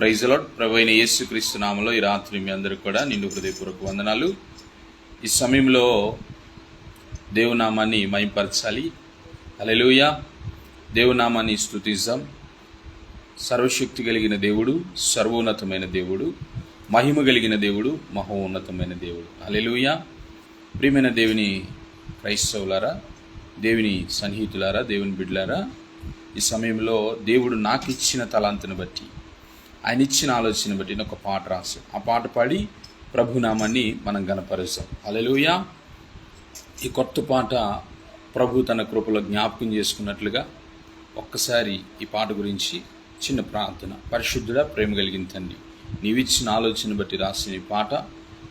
Praise lord. ప్రభువైన యేసుక్రీస్తు నామములో ఈ రాత్రి మీ అందరికీ కూడా నిండు హృదయపూర్వక వందనాలు. ఈ సమయంలో దేవునామాన్ని మహిమపరచాలి. హల్లెలూయా. దేవునామాన్ని స్తుతిద్దాం. సర్వశక్తి కలిగిన దేవుడు, సర్వోన్నతమైన దేవుడు, మహిమ కలిగిన దేవుడు, మహోన్నతమైన దేవుడు. హల్లెలూయా. ప్రియమైన దేవుని క్రైస్తవులారా, దేవుని సన్నిహితులారా, దేవుని బిడ్డలారా, ఈ సమయంలో దేవుడు నాకు ఇచ్చిన తలాంతుని బట్టి, ఆయన ఇచ్చిన ఆలోచన బట్టి నేను ఒక పాట రాశాను. ఆ పాట పాడి ప్రభునామాన్ని మనం గణపరుస్తాం. హల్లెలూయా. ఈ కొత్త పాట ప్రభు తన కృపలో జ్ఞాపకం చేసుకున్నట్లుగా ఒక్కసారి ఈ పాట గురించి చిన్న ప్రార్థన. పరిశుద్ధుడా, ప్రేమ కలిగిన తండ్రి, నీవిచ్చిన ఆలోచన బట్టి రాసిన ఈ పాట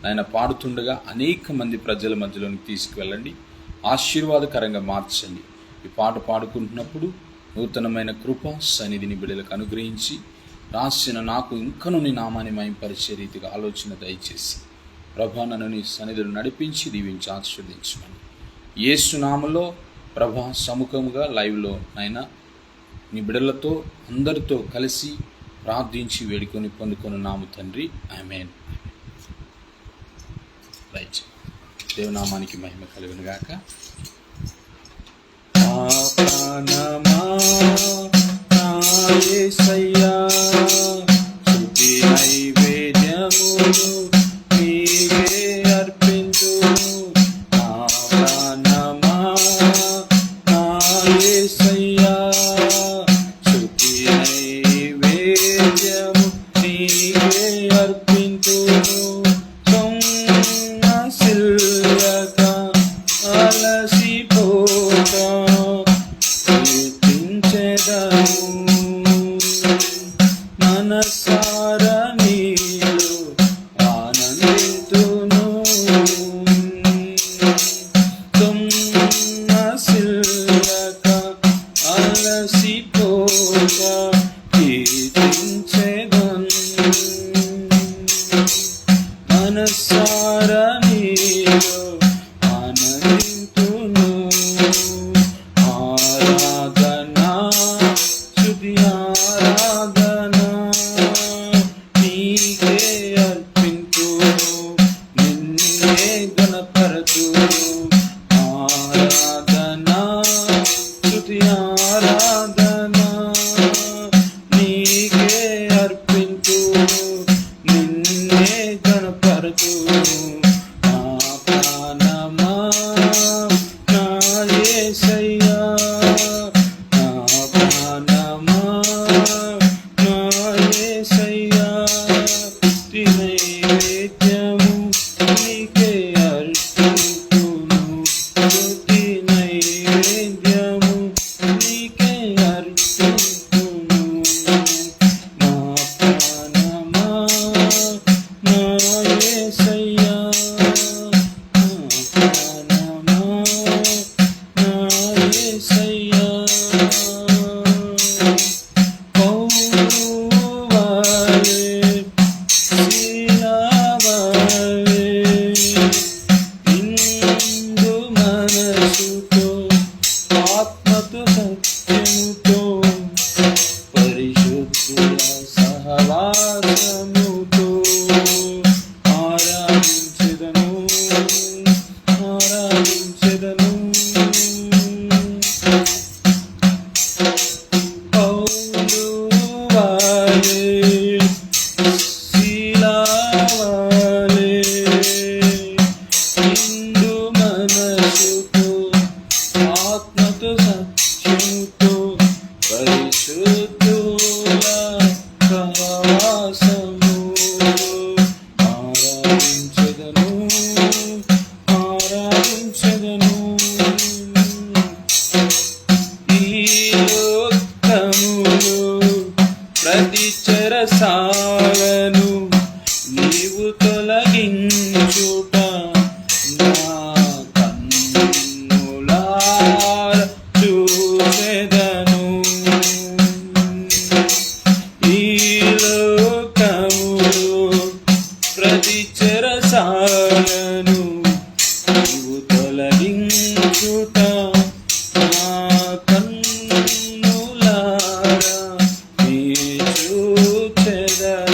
ఆయన పాడుతుండగా అనేక మంది ప్రజల మధ్యలోనికి తీసుకువెళ్ళండి, ఆశీర్వాదకరంగా మార్చండి. ఈ పాట పాడుకుంటున్నప్పుడు నూతనమైన కృప సన్నిధిని బిడ్డలకు అనుగ్రహించి రాసిన నాకు ఇంకను నీ నామాన్ని మహిమపరిచే రీతిగా ఆలోచన దయచేసి ప్రభా నన్ను నీ సన్నిధిని నడిపించి దీవించి ఆశీర్వదించమని యేసు నామములో ప్రభా సముఖముగా లైవ్లో నాయన నీ బిడ్డలతో అందరితో కలిసి ప్రార్థించి వేడుకొని పొందుకొని నాము తండ్రి. ఆమేన్. రైట్. దేవునామానికి మహిమ కలుగును గాక. యేసయ్యా స్తుతి నైవేద్యమును నీవే అర్పింతును. నా ప్రాణమా నా యేసయ్యా స్తుతి నైవేద్యము నీవే అర్పింతును. సొమ్మసిల్లక అలసిపోక మనసార నీలో ఆనందితును. సొమ్మసిల్లక అలసిపోక కీర్తించెదను. మనసార నీలో ఆనందితును. ఆరాధనా స్తుతి ఆరాధనా నీకే అర్పింతును, నిన్నే గణపరతును. ఆరాధనా స్తుతి ఆరాధనా నీకే అర్పింతును, నిన్నే గణపరతును. నా ప్రాణమా నా యేసయ్యా, నా ప్రాణమా నా యేసయ్యా స్తుతి నైవేద్యము నీకే అర్పింతును. స్తుతి నైవేద్యము నీకే అర్పింతును. నా ప్రాణమా నా యేసయ్యా, నా ప్రాణమా నా యేసయ్యా. పౌవాలే శిలవాలే ఇందు మనసుతో ఆత్మతో సత్యముతో పరిశుద్ధుల సహవాసముతో ఆరాధించెదను ఆరాధించెదను. పౌలువాలే శిలవాలే ఇందు మనసుతో ఆత్మతో సత్యముతో పరిశుద్ధుల సహవాసము ఆరాధించెదను ఆరాధించెదను. ఈ లోకములో ప్రతి చెరసాలను నీవు తొలగించుట నా కన్నులార చూచెదను. ఈ లోకములో ప్రతి చెరసాలను నీవు తొలగించుట నా కన్నులార నీ చూచెదను.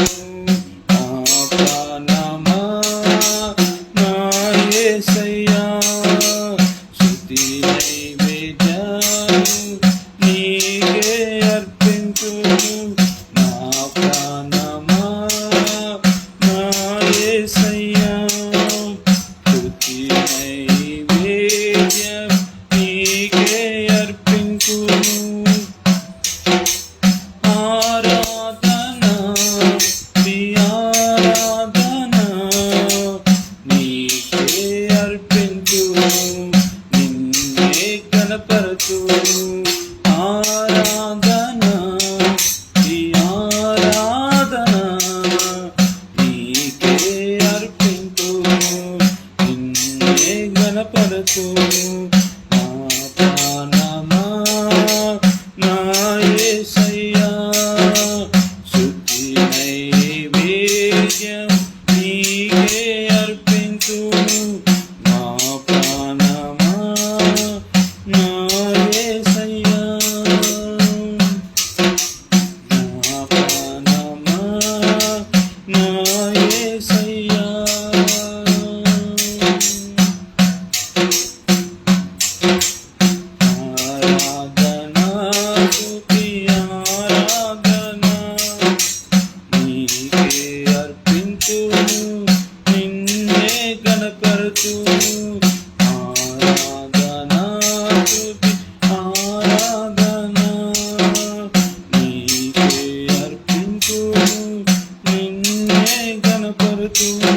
నిన్నే గణపరుతును.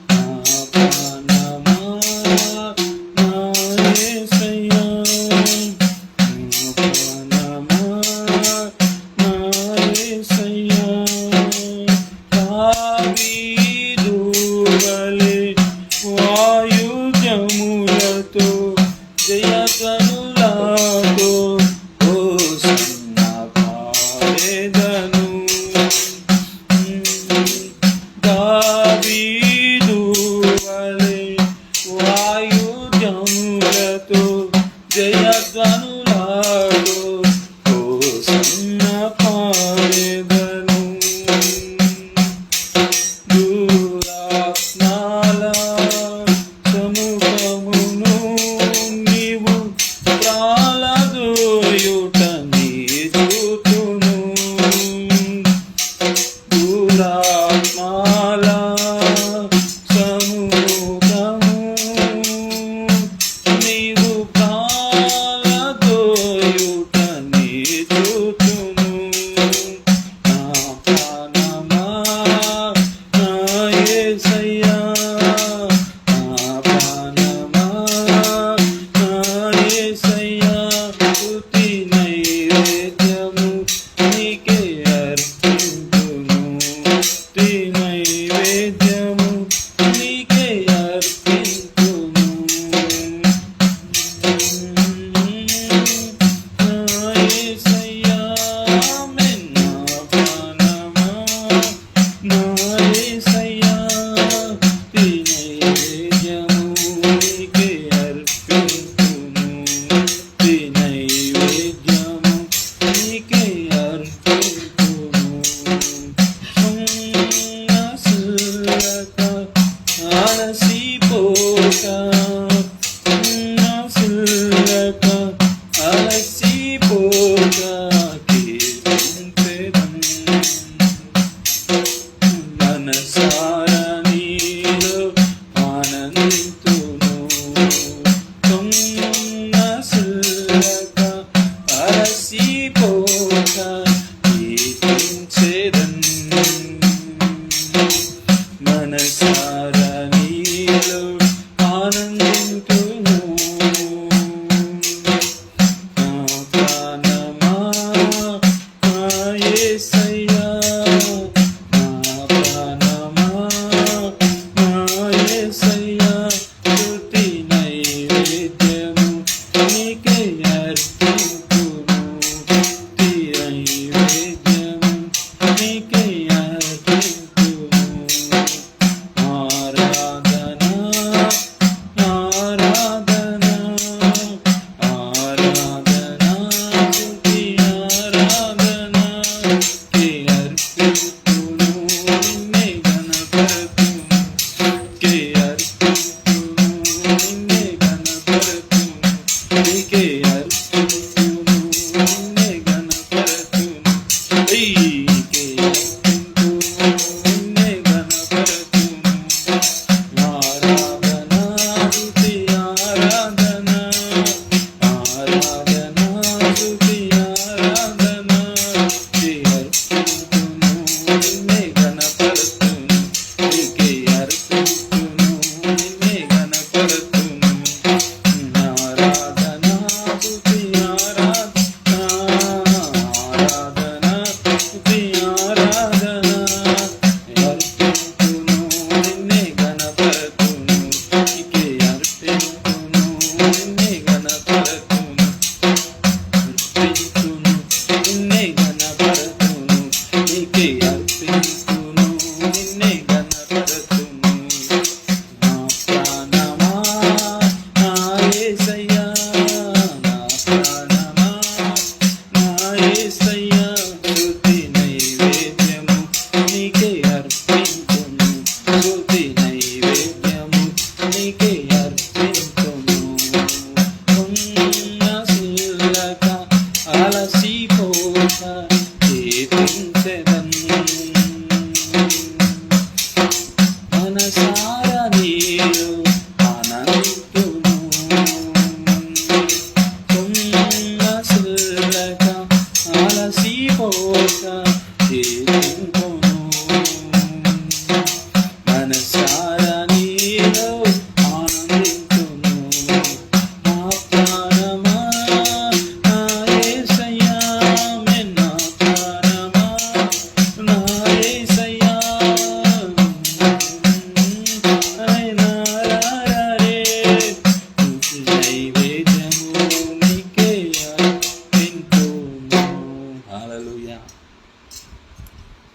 నా ప్రాణమా నా యేసయ్యా, నా ప్రాణమా నా యేసయ్యా. దావీదు వలె వాయుజములతో జయధ్వనులతో హోసన్న పాడెదను. దావీదు వలె వాయుజములతో జయధ్వనులతో హోసన్న పాడెదను. దురాత్మల సముఖమును నీవు ప్రాలదోయుట నీ చూతును. దురాత్మల సముఖము నీవు ప్రాలదోయుట నీ చూతును. నా ప్రాణమా నా యేసయ్యా, నా ప్రాణమా నా యేసయ్యా. స్తుతి నైవేద్యము నీకే అర్పింతును. స్తుతి నైవేద్యము నీకే అర్పింతును. నా యేసయ్యా, ఆమేన్. నా ప్రాణమా నా యేసయ్యా, స్తుతి నైవేద్యము నీకే అర్పింతును. స్తుతి నైవేద్యము నీకే అర్పింతును. సున్నసిల్లక అలసిపోక, సున్నసిల్లక అలసిపోక కీర్తించెదను. మనసారా నీలో ఆనందింతును. సున్నసిల్లక అలసిపోక కీర్తించెదను. మనసారా నీలో ఆనందింతును. నా ప్రాణమా నా యేసయ్యా, నా ప్రాణమా నా యేసయ్యా. స్తుతి నైవేద్యము నీకే అర్పింతును. స్తుతి నైవేద్యము నీకే అర్పింతును.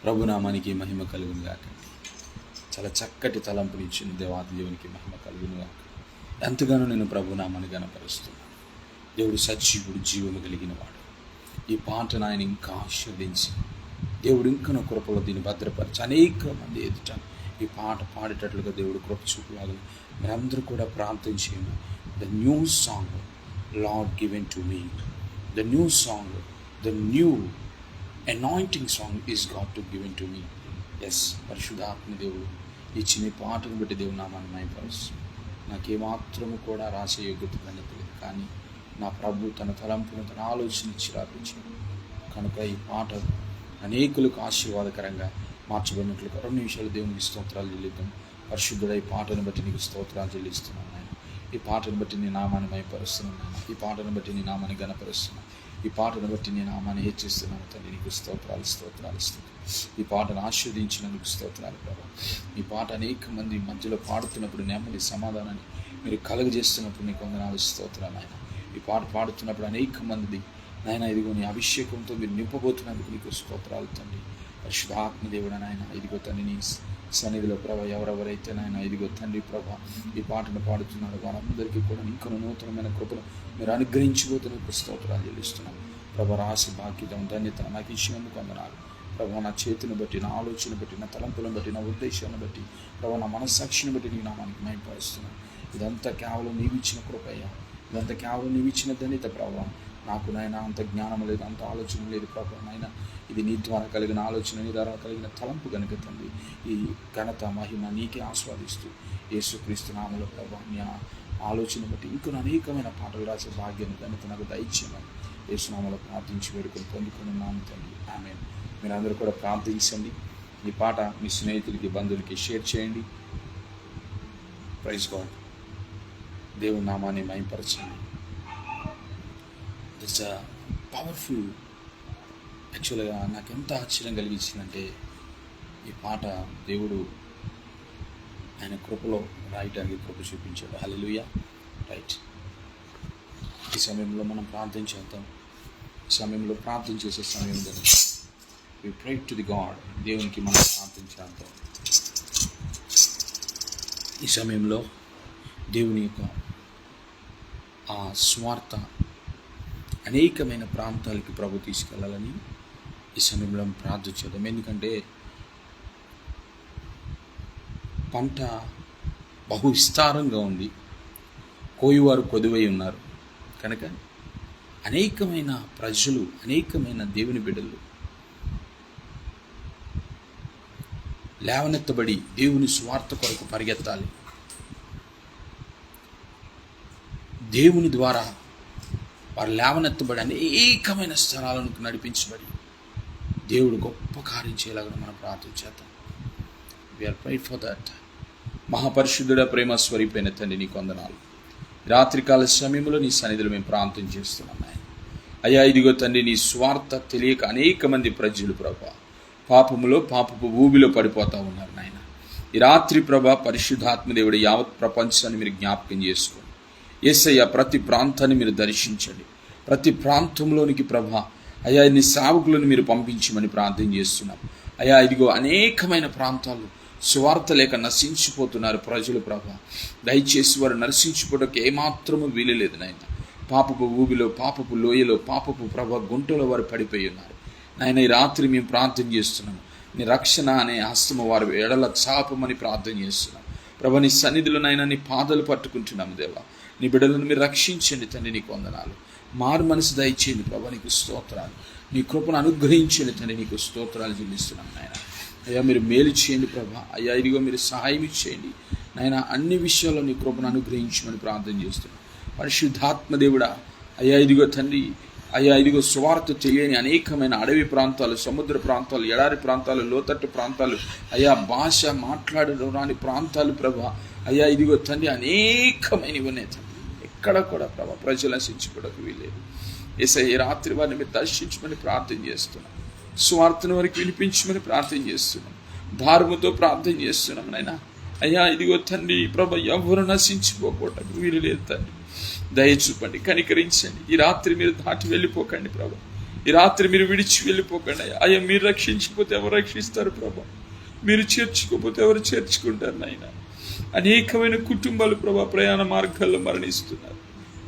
ప్రభునామానికి మహిమ కలుగును గాక. చాలా చక్కటి తలంపునిచ్చిన దేవాది దేవునికి మహిమ కలుగును గాక. ఎంతగానో నేను ప్రభునామాన్ని గణపరుస్తున్నాను. దేవుడు సజీవుడు, జీవము కలిగిన వాడు. ఈ పాటను ఆయన ఇంకా ఆశీర్వదించి దేవుడు ఇంకా నా కృపలో దీన్ని భద్రపరిచి అనేక మంది ఎదుట ఈ పాట పాడేటట్లుగా దేవుడు కృప చూపులాగా మీరందరూ కూడా ప్రార్థన చేయండి. The new song Lord given to me, the new song, the new anointing song is God to given to me. Yes, పరిశుద్ధాత్మ దేవుడు ఇచ్చిన ఈ పాటను బట్టి దేవుడు నామాన్ని మహిమపరుస్తు. నాకేమాత్రము కూడా రాసే యోగ్యత తెలియదు, కానీ నా ప్రభు తన తలంపును తన ఆలోచన ఇచ్చి రాపించాడు కనుక ఈ పాట అనేకులకు ఆశీర్వాదకరంగా మార్చబడినట్లు 2 నిమిషాలు దేవునికి స్తోత్రాలు చెల్లిద్దాం. పరిశుద్ధుడై పాటను బట్టి నీకు స్తోత్రాలు చెల్లిస్తున్నాను నాయన. ఈ పాటను బట్టి నీ నామాన్ని మహిమపరుస్తున్నాను నాయన. ఈ పాటను బట్టి నీ నామాన్ని గణపరుస్తున్నాను. ఈ పాటను బట్టి నీ నామాన్ని హెచ్చిస్తున్నాను తండ్రి. నీకు స్తోత్రాలు ఇస్తుంది. ఈ పాటను ఆస్వాదించినందుకు స్తోత్రాలు ప్రభావ. ఈ పాట అనేక మంది మధ్యలో పాడుతున్నప్పుడు నెమ్మది సమాధానాన్ని మీరు కలుగజేస్తున్నప్పుడు నీకు వందనాలు స్తోత్రాలు ఆయన. ఈ పాట పాడుతున్నప్పుడు అనేక మంది నాయన ఇదిగో నీ అభిషేకంతో మీరు నింపబోతున్నందుకు నీకు స్తోత్రాలు తండ్రి. పరిశుద్ధాత్మ దేవుడు నాయన ఇదిగో తండ్రి నీ సన్నిధిలో ప్రభా ఎవరెవరైతే నాయన ఇదిగో తండ్రి ప్రభా ఈ పాటను పాడుతున్నాడు వారందరికీ కూడా ఇంకా నూతనమైన కృపను మీరు అనుగ్రహించబోతున్న స్తోత్రాలు చెల్లిస్తున్నాను ప్రభా. రాసి బాధ్యత ధన్యత నాకు ఇచ్చినందుకు వందనాలు ప్రభా. నా చేతిని బట్టి, నా ఆలోచన బట్టి, నా తలంపులను బట్టి, నా ఉద్దేశాన్ని బట్టి ప్రభా, నా మనస్సాక్షిని బట్టి నీ నామానికి మహిమపరుస్తున్నాను. ఇదంతా కేవలం నీవు ఇచ్చిన కృపయ్యా, ఇదంతా కేవలం నీవు ఇచ్చిన ధన్యత ప్రభా. నాకు నాయన అంత జ్ఞానం లేదు, అంత ఆలోచన లేదు ప్రభా. నాయన ఇది నీ ద్వారా కలిగిన ఆలోచన, నీ ద్వారా కలిగిన తలంపు కనుక తండ్రి ఈ ఘనత మహిమ నీకే ఆస్వాదిస్తూ యేసుక్రీస్తు నామములో ప్రభా నీ ఆలోచన బట్టి ఇంకొన్ని అనేకమైన పాటలు రాసే భాగ్యాన్ని ఘనత నాకు దయచేయమని యేసునామములో ప్రార్థించి వేడుకొని పొందుకున్నాను తండ్రి. ఆమేన్. మీరందరూ కూడా ప్రార్థించండి. ఈ పాట మీ స్నేహితులకి, బంధువులకి షేర్ చేయండి. Praise God. దేవుని నామాన్ని మహిమపరచండి. It's a powerful. యాక్చువల్గా నాకు ఎంత ఆశ్చర్యం కలిగించిందంటే ఈ పాట దేవుడు ఆయన కృపలో రాయటానికి కృప చూపించాడు. హల్లెలూయా. రైట్. ఈ సమయంలో మనం ప్రార్థన చేద్దాం. ఈ సమయంలో ప్రార్థన చేసే సమయంలో వి ప్రే టు ది గాడ్. దేవునికి మనం ప్రార్థన చేద్దాం. ఈ సమయంలో దేవుని యొక్క ఆ స్వార్థ అనేకమైన ప్రాంతాలకి ప్రభు తీసుకెళ్ళాలని ఈ సమయంలో ప్రార్థన చేద్దాం. ఎందుకంటే పంట బహు విస్తారంగా ఉంది, కోయివారు కొదువై ఉన్నారు కనుక అనేకమైన ప్రజలు, అనేకమైన దేవుని బిడ్డలు లేవనెత్తబడి దేవుని స్వార్థ కొరకు పరిగెత్తాలి. దేవుని ద్వారా వారు లేవనెత్తబడి అనేకమైన స్థలాలను నడిపించబడి దేవుడు గొప్ప కార్యం చేయలాగా మనం ప్రార్థన చేద్దాం. We are pray for that. మహాపరిశుద్ధుడ, ప్రేమ స్వరూపైన తండ్రి నీకు వందనాలు. రాత్రికాల సమయంలో నీ సన్నిధిలో మేము ప్రార్థన చేస్తున్నాం నాయన. అయ్యా ఇదిగో తండ్రి నీ స్వార్థ తెలియక అనేక మంది ప్రజలు ప్రభా పాపములో, పాపపు ఊబిలో పడిపోతూ ఉన్నారు నాయన. ఈ రాత్రి ప్రభా పరిశుద్ధాత్మదేవుడు యావత్ ప్రపంచాన్ని మీరు జ్ఞాపకం చేసుకోండి. యేసయ్య ప్రతి ప్రాంతాన్ని మీరు దర్శించండి. ప్రతి ప్రాంతంలోనికి ప్రభా అయ్యా నీ సేవకులను మీరు పంపించమని ప్రార్థన చేస్తున్నాం. అయ్యా ఇదిగో అనేకమైన ప్రాంతాలు సువార్త లేక నశించిపోతున్నారు ప్రజలు ప్రభా. దయచేసి వారు నశించిపోవడానికి ఏమాత్రము వీలు లేదు నాయన. పాపపు ఊబిలో, పాపపు లోయలో, పాపపు ప్రభా గుంటలో వారు పడిపోయి ఉన్నారు నాయన. ఈ రాత్రి మేము ప్రార్థన చేస్తున్నాము. నీ రక్షణ అనే హస్తము వారు ఎడల చాపమని ప్రార్థన చేస్తున్నాం ప్రభా. నీ సన్నిధిలో నాయన నీ పాదాలు పట్టుకుంటున్నాము దేవా. నీ బిడ్డలను మీరు రక్షించండి తండ్రి. నీకు వందనాలు. మారు మనసు దయచేయండి ప్రభా. నీకు స్తోత్రాలు. నీ కృపను అనుగ్రహించండి తండ్రి. నీకు స్తోత్రాలు చెల్లిస్తున్నాం నాయన. అయ్యా మీరు మేలు చేయండి ప్రభా. అయ్యా ఇదిగో మీరు సహాయం ఇచ్చేయండి నాయన. అన్ని విషయాల్లో నీ కృపను అనుగ్రహించమని ప్రార్థన చేస్తున్నాం. పరిశుద్ధాత్మదేవుడా అయ్యా ఇదిగో తండ్రి, అయ్యా ఇదిగో సువార్త తెలియని అనేకమైన అడవి ప్రాంతాలు, సముద్ర ప్రాంతాలు, ఎడారి ప్రాంతాలు, లోతట్టు ప్రాంతాలు, అయ్యా భాష మాట్లాడడం రాని ప్రాంతాలు ప్రభా. అయ్యా ఇదిగో తండ్రి అనేకమైనవి ఉన్నాయి తండ్రి. ఎక్కడ కూడా ప్రభా ప్రజలు నశించుకోవడానికి వీలేదు. యేసయ్య రాత్రి వారిని మీరు దర్శించమని ప్రార్థన చేస్తున్నాం. స్వార్థను వారికి వినిపించమని ప్రార్థన చేస్తున్నాం. భారముతో ప్రార్థన చేస్తున్నాం నాయన. అయ్యా ఇదిగో తండ్రి ప్రభా ఎవరు నశించిపోవటానికి వీలు లేదు తండ్రి. దయ చూపండి, కనికరించండి. ఈ రాత్రి మీరు దాటి వెళ్ళిపోకండి ప్రభా. ఈ రాత్రి మీరు విడిచి వెళ్ళిపోకండి అయ్యా. మీరు రక్షించకపోతే ఎవరు రక్షిస్తారు ప్రభా? మీరు చేర్చుకోకపోతే ఎవరు చేర్చుకుంటారు నాయన? అనేకమైన కుటుంబాలు ప్రభా ప్రయాణ మార్గాల్లో మరణిస్తున్నారు,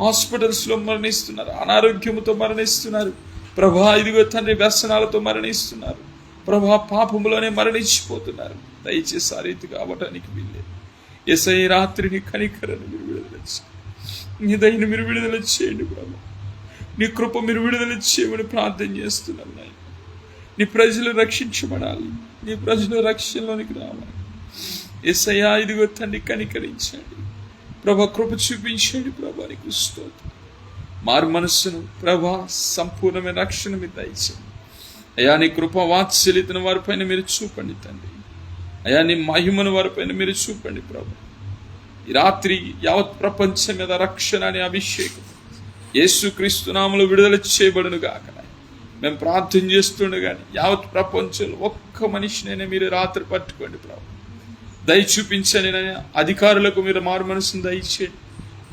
హాస్పిటల్స్లో మరణిస్తున్నారు, అనారోగ్యంతో మరణిస్తున్నారు ప్రభా. ఇదిగో తండ్రి వ్యసనాలతో మరణిస్తున్నారు ప్రభా, పాపములోనే మరణించిపోతున్నారు. దయచేసి ఆ రీతిగా అవ్వటానికి వీల్లేదు. యేసయ్య రాత్రిని కనికరాన్ని మీరు విడుదల చేయండి, నీ దయను మీరు విడుదల చేయండి ప్రభా. నీ కృప మీరు విడుదల చేయమని ప్రార్థన చేస్తున్నాను నాయన. నీ ప్రజలు రక్షించబడాలి, నీ ప్రజలు రక్షణలోనికి రావాలి. యేసయ్యా ఇదిగో తండ్రి కనికరించండి ప్రభా, కృప చూపించండి ప్రభా. నీకు స్తోత్రం. మారు మనస్సును ప్రభా, సంపూర్ణమైన రక్షణ మీరు దయచేయండి అయ్యా. నీ కృప వాత్సల్యతను వారిపైన మీరు చూపండి తండ్రి అయ్యా. నీ మహిమను వారిపైన మీరు చూపండి ప్రభా. ఈ రాత్రి యావత్ ప్రపంచం మీద రక్షణ అనే అభిషేకం యేసుక్రీస్తు నామములో విడుదల చేయబడును గాక. మేము ప్రార్థన చేస్తుండగానే యావత్ ప్రపంచంలో ఒక్క మనిషినైనా మీరు రాత్రి పట్టుకోండి ప్రభు. దయ చూపించండి నాయన. అధికారులకు మీరు మారు మనసును దయచేయండి,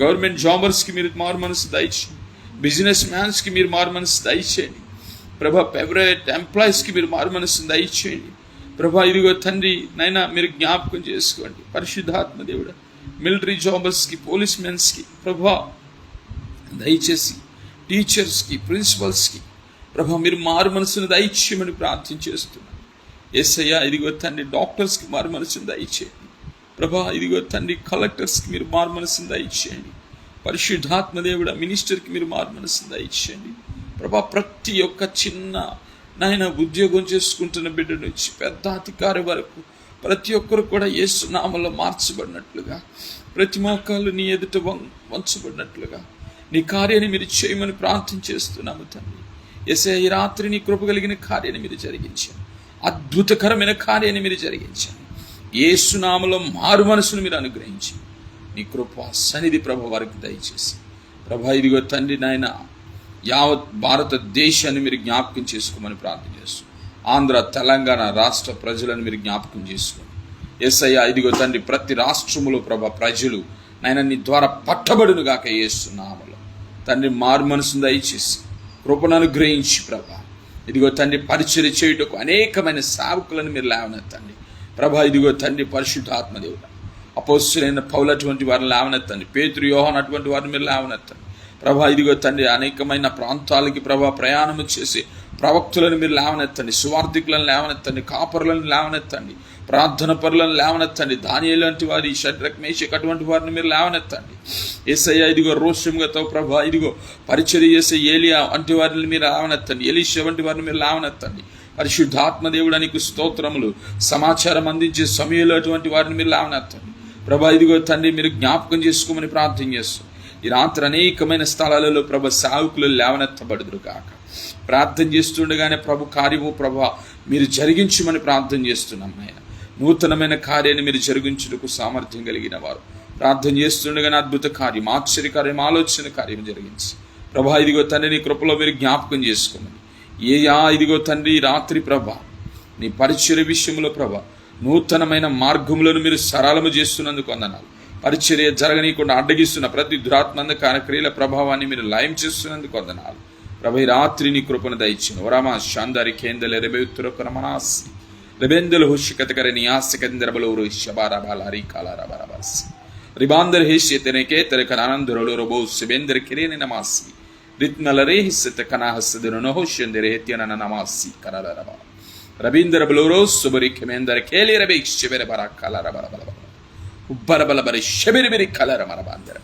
గవర్నమెంట్ జాబర్స్కి మీరు మారు మనసు దయచేయండి, బిజినెస్ మ్యాన్స్కి మీరు మారు మనసు దయచేయండి ప్రభా. ఫేవరెట్ ఎంప్లాయీస్కి మీరు మారు మనసును దయచేయండి ప్రభా. ఇదిగో తండ్రి నైనా మీరు జ్ఞాపకం చేసుకోండి పరిశుద్ధాత్మ దేవుడా. మిలిటరీ జాబర్స్కి, పోలీస్ మెన్స్కి ప్రభా దయచేసి, టీచర్స్కి, ప్రిన్సిపల్స్కి ప్రభా మీరు మారు మనసును దయచేయమని ప్రార్థన చేస్తున్నాను యేసయ్యా. ఇదిగో తండ్రి డాక్టర్స్కి మారు మనసును దయచేయండి ప్రభా. ఇదిగో తండ్రి కలెక్టర్స్కి మీరు మారు మనసును దయచేయండి పరిశుద్ధాత్మ దేవుడా. మినిస్టర్కి మీరు మారు మనసును దయచేయండి ప్రభా. ప్రతి ఒక్క చిన్న నాయన ఉద్యోగం చేసుకుంటున్న బిడ్డ నుంచి పెద్ద అధికారి వరకు ప్రతి ఒక్కరు కూడా యేసు నామములో మార్చబడినట్లుగా, ప్రతి మోకాళ్ళు నీ ఎదుట వంచబడినట్లుగా నీ కార్యాన్ని మీరు చేయమని ప్రార్థన చేస్తున్నాము తండ్రి యేసయ్యా. ఈ రాత్రి నీ కృప కలిగిన కార్యాన్ని మీరు జరిగించారు, అద్భుతకరమైన కార్యాన్ని మీరు జరిగించారు. యేసు నామములో మారు మనసును మీరు అనుగ్రహించి నీ కృప సన్నిధి ప్రభు వారికి దయచేసి ప్రభా. ఇదిగో తండ్రి నాయన యావత్ భారతదేశాన్ని మీరు జ్ఞాపకం చేసుకోమని ప్రార్థన చేస్తూ ఆంధ్ర, తెలంగాణ రాష్ట్ర ప్రజలను మీరు జ్ఞాపకం చేసుకోండి యేసయ్యా. ఇదిగో తండ్రి ప్రతి రాష్ట్రములో ప్రభా ప్రజలు నాయన నీ ద్వారా పట్టబడును గాక యేసు నామములో తండ్రి. మారు మనసును దయచేసి కృపను అనుగ్రహించి ప్రభా. ఇదిగో తండ్రి పరిచర్య చేయుటకు అనేకమైన సేవకులను మీరు లేవనెత్తండి ప్రభా. ఇదిగో తండ్రి పరిశుద్ధాత్మ దేవుడా. అపోస్తలులైన పౌలు అటువంటి వారిని లేవనెత్తండి, పేతురు, యోహాను అటువంటి వారిని మీరు లేవనెత్తండి ప్రభా. ఇదిగో తండ్రి అనేకమైన ప్రాంతాలకి ప్రభా ప్రయాణం చేసి ప్రవక్తులను మీరు లేవనెత్తండి, సువార్థికులను లేవనెత్తండి, కాపరులను లేవనెత్తండి, ప్రార్థన పరులను లేవనెత్తండి, దానియేలు లాంటి వారి, షడ్రక్, మేషక్ అటువంటి వారిని మీరు లేవనెత్తండి యేసయ్యా. ఇదిగో రోషంగతో ప్రభా ఇదిగో పరిచర్య చేసే ఏలియా వంటి వారిని మీరు లేవనెత్తండి, ఎలీషా వంటి వారిని మీరు లేవనెత్తండి పరిశుద్ధాత్మ దేవుడా. నీకు స్తోత్రములు. సమాచారం అందించే సమయంలో అటువంటి వారిని మీరు లేవనెత్తండి ప్రభా. ఇదిగో తండ్రి మీరు జ్ఞాపకం చేసుకోమని ప్రార్థన చేస్తాం ఈ రాత్రి. అనేకమైన స్థలాలలో ప్రభ సేవకులు లేవనెత్తబడుదురు కాక. ప్రార్థన చేస్తుండగానే ప్రభు కార్యము ప్రభా మీరు జరిగించమని ప్రార్థన చేస్తున్నాం నాయన. నూతనమైన కార్యాన్ని మీరు జరిగించుటకు సామర్థ్యం కలిగిన వారు ప్రార్థన చేస్తుండగానే అద్భుత కార్యం, ఆశ్చర్యకార్యం, ఆలోచన కార్యం జరిగించి ప్రభా. ఇదిగో తండ్రి నీ కృపలో మీరు జ్ఞాపకం చేసుకోమని ఇదిగో తండ్రి రాత్రి ప్రభా నీ పరిచర్య విషయంలో ప్రభా నూతనమైన మార్గములను మీరు సరళము చేస్తున్నందుకు వందనాలు. పరిచర్య జరగనీయకుండా అడ్డగిస్తున్న ప్రతి దురాత్మంధకార క్రియల ప్రభావాన్ని మీరు లయం చేస్తున్నందుకు వందనాలు ప్రభు. ఈ రాత్రి నీ కృపను దయచిన వరమా శాందారి కేందల రెబెత్తురమనాసి రెబెందల హుషికతకర నియాసికందరబలూరు శబారాబాలారి కాలారాబారాబాసి రిబాందర్ హేష్యతనకే తెరకనానందరులు రొబో శిబేందర్ కిరేని నమాసి రిత్నలరే హిస్సత కనాహస్సదను హోష్యందరే హెత్యన నమాసి కరారాబా రబీందర్ బలూరో సుబరి కెమేందర్ కేలి రబే శిబెర బరా కాలారాబారాబారా ఉబ్బరబలబరి శబిరిబిరి కలరమరబాందర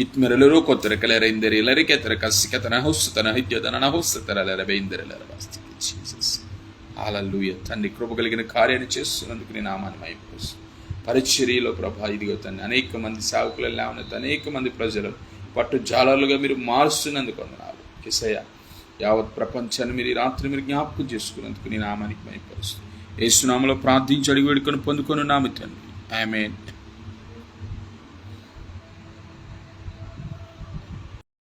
ఇత్మెరలు కొత్తర కలరైందరి లరికెతర కసికతన హుస్తన హిత్యదన హుస్తరలరబైందరలరబాస్తి జీసస్. హల్లెలూయా. తండ్రి కృప కలిగిన కార్యాన్ని చేస్తున్నందుకు నీ నామాన్ని మహిమపరుస్తూ పరిచర్యలో ప్రభా ఇదిగో తండ్రి అనేక మంది సేవకులను లేవనెత్తి అనేక మంది ప్రజలు పట్టు జాలలుగా మీరు మారుస్తున్నందుకు వందనాలు యేసయ్యా. యావత్ ప్రపంచాన్ని మీరు ఈ రాత్రి మీరు జ్ఞాపకం చేసుకున్నందుకు నీ నామానికి మహిమపరుస్తూ యేసు నామములో ప్రార్థించి అడిగి వేడుకొని పొందుకొని నామ తండ్రి. ఆమేన్.